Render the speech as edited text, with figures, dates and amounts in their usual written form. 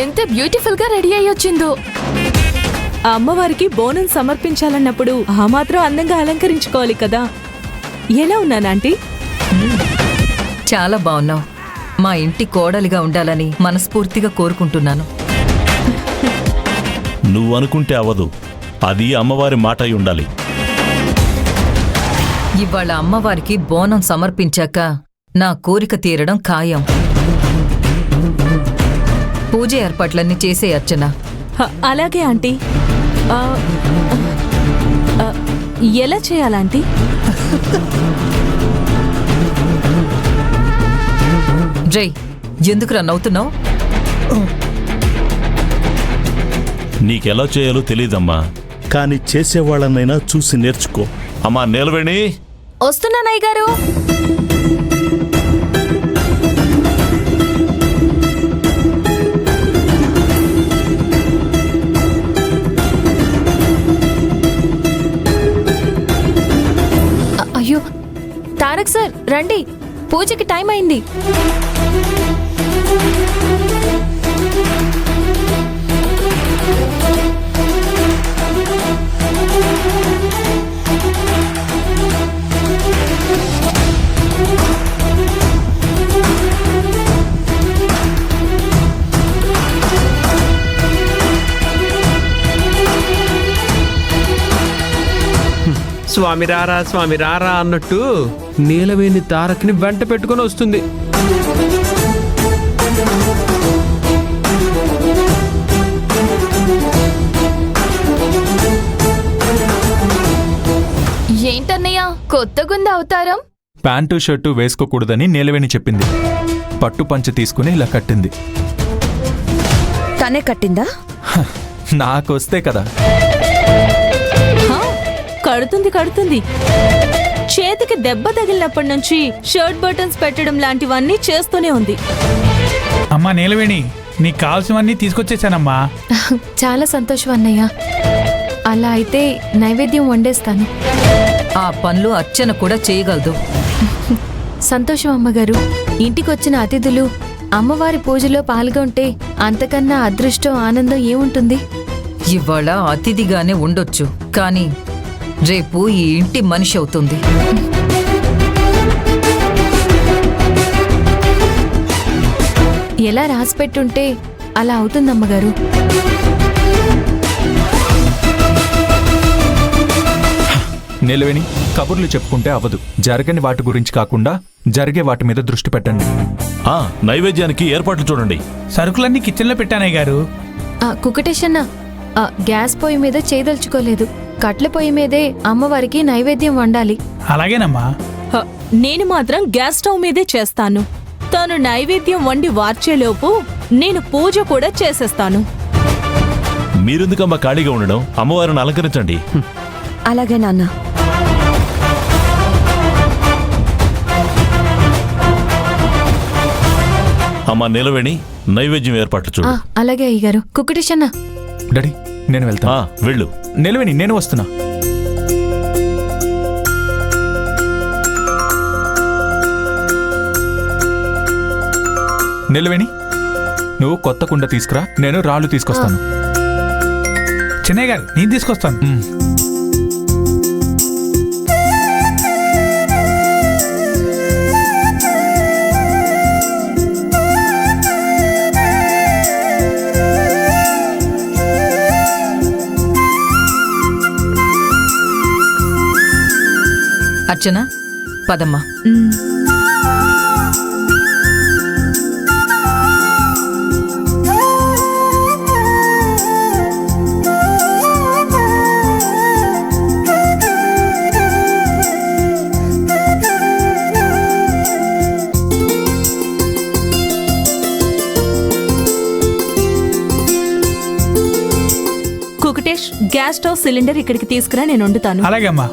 ఎంత బ్యూటిఫుల్ గా రెడీ అయ్యి వచ్చిందో. అమ్మవారికి బోనం సమర్పించాలన్నప్పుడు ఆ మాత్రం అందంగా అలంకరించుకోవాలి కదా. ఎలా ఉన్నానంటీ? చాలా బాగున్నావు. మా ఇంటి కోడలిగా ఉండాలని మనస్ఫూర్తిగా కోరుకుంటున్నాను. నువ్వు అనుకుంటే అవదు, అది అమ్మవారి మాట అయి ఉండాలి. ఇవాళ అమ్మవారికి బోనం సమర్పించాక నా కోరిక తీరడం ఖాయం. పూజ ఏర్పాట్లన్నీ చేసే అర్చన. అలాగే ఆంటీ. ఎలా చేయాలంటీ? జై, ఎందుకురా నవ్వుతున్నావు? నీకెలా చేయాలో తెలీదమ్మా, కానీ చేసేవాళ్ళనైనా చూసి నేర్చుకో. అమ్మా నీలవేణి, వస్తున్నానయ్య గారు. అయ్యో తారక్ సార్ రండి, పూజకి టైం అయింది. స్వామి రారా అన్నట్టు నీలవేణి తారక్ని వెంట పెట్టుకుని వస్తుంది. ఏంటన్నయ్య కొత్తగుంది అవతారం? ప్యాంటు షర్టు వేసుకోకూడదని నీలవేణి చెప్పింది. పట్టు పంచె తీసుకుని ఇలా కట్టింది. తనే కట్టిందా? నాకొస్తే కదా. కడుతుంది. చేతికి దెబ్బ తగిలినప్పటి నుంచి షర్ట్ బటన్స్ పెట్టడం లాంటివన్నీ చేస్తూనే ఉంది. అమ్మా నీలవేణి, నీకు కావాల్సినవన్నీ తీసుకొచ్చేసానమ్మా. చాలా సంతోషం అన్నయ్య. అలా అయితే నైవేద్యం వండేస్తాను. ఆ పనులు అర్చన కూడా చేయగలదు. సంతోషం అమ్మగారు. ఇంటికొచ్చిన అతిథులు అమ్మవారి పూజలో పాల్గొంటే అంతకన్నా అదృష్టం ఆనందం ఏముంటుంది? ఇవాళ అతిథిగానే ఉండొచ్చు, కానీ రేపు ఈ ఇంటి మనిషి అవుతుంది. ఎలా రాసిపెట్టుంటే అలా అవుతుందమ్మగారు. నీలవేణి, కబుర్లు చెప్పుకుంటే అవ్వదు. జరగని వాటి గురించి కాకుండా జరిగే వాటి మీద దృష్టి పెట్టండి. నైవేద్యానికి ఏర్పాట్లు చూడండి. సరుకులన్నీ కిచెన్లో పెట్టానయ్య గారు. కుకటేషన్న, గ్యాస్ పొయ్యి మీద చేయదలుచుకోలేదు. కట్ల పొయ్యి మీదే అమ్మవారికి నైవేద్యం వండాలి. అలాగేనమ్మా. నేను మాత్రం గ్యాస్ స్టవ్ మీదే చేస్తాను. తాను నైవేద్యం వండి వార్చేలోపు నేను పూజ కూడా చేసేస్తాను. మీరెందుకమ్మా ఖాళీగా ఉండడం? అమ్మవారిని అలంకరించండి. అలాగే నాన్న. అమ్మా నీలవేణి, నైవేద్యం ఏర్పాట్లు చూడు. అలాగే అయ్యగారు. కుకటేషన్న. డాడీ, నేను వెళ్తా. వెళ్ళు. నీలవేణి, నేను వస్తున్నా. నీలవేణి, నువ్వు కొత్త కుండ తీసుకురా, నేను రాళ్ళు తీసుకొస్తాను. చిన్నయ్య గారు, నేను తీసుకొస్తాను. అర్చన, పదమ్మా. కుకటేష్, గ్యాస్ స్టవ్ సిలిండర్ ఇక్కడికి తీసుకురా, నేను వండుతాను. అలాగే అమ్మా.